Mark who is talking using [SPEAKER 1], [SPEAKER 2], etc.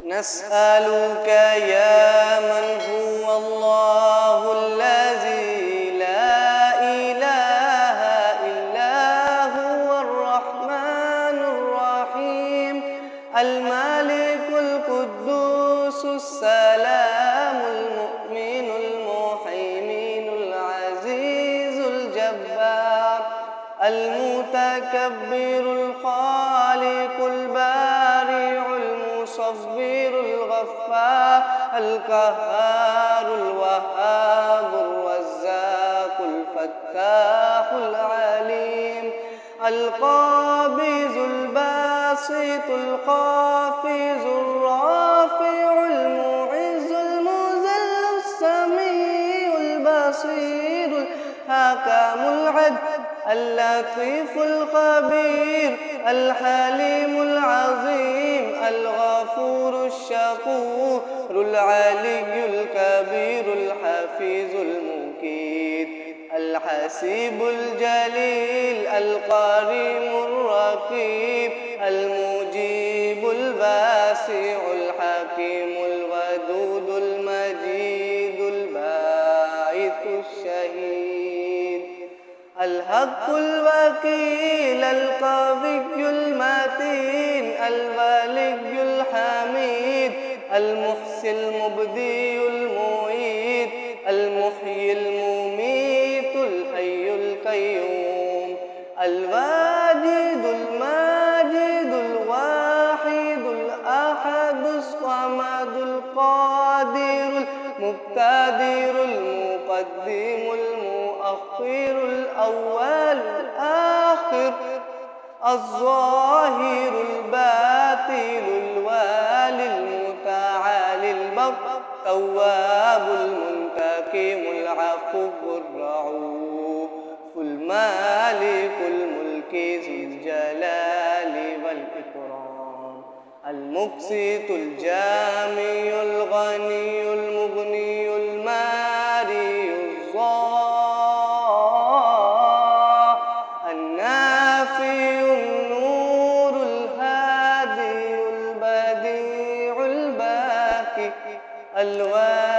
[SPEAKER 1] نسألك يا من هو الله الذي لا إله إلا هو الرحمن الرحيم الملك القدوس السلام المؤمن المهيمن العزيز الجبار المتكبر الخالق البارئ المصور الغفار القهار الوهاب الرزاق الفتاح العليم القابض الباسط الخافض الرافع المعز المذل السميع البصير الحكم العدل اللطيف الخبير الحليم العظيم الغفور الشكور العلي الكبير الحفيظ المقيت الحسيب الجليل القريم الرقيب المجيب الباسع الحكيم الودود المجيد الباعث الشهيد الحق الوكيل القوي المتين الولي الحميد المحسي المبدي المعيد المحيي المميت الحي القيوم الواجد الماجد الواحد الأحد الصمد القادر المقتدر المقدم المؤخر الأول الآخر الظاهر الباطن الوالي المتعالي البر التواب المنتقم العفو الرؤوف المالك الملك ذو الجلال والإكرام المقسط الجامع الغني المغني الماري النافي النور الهادي البديع الباقي الوالي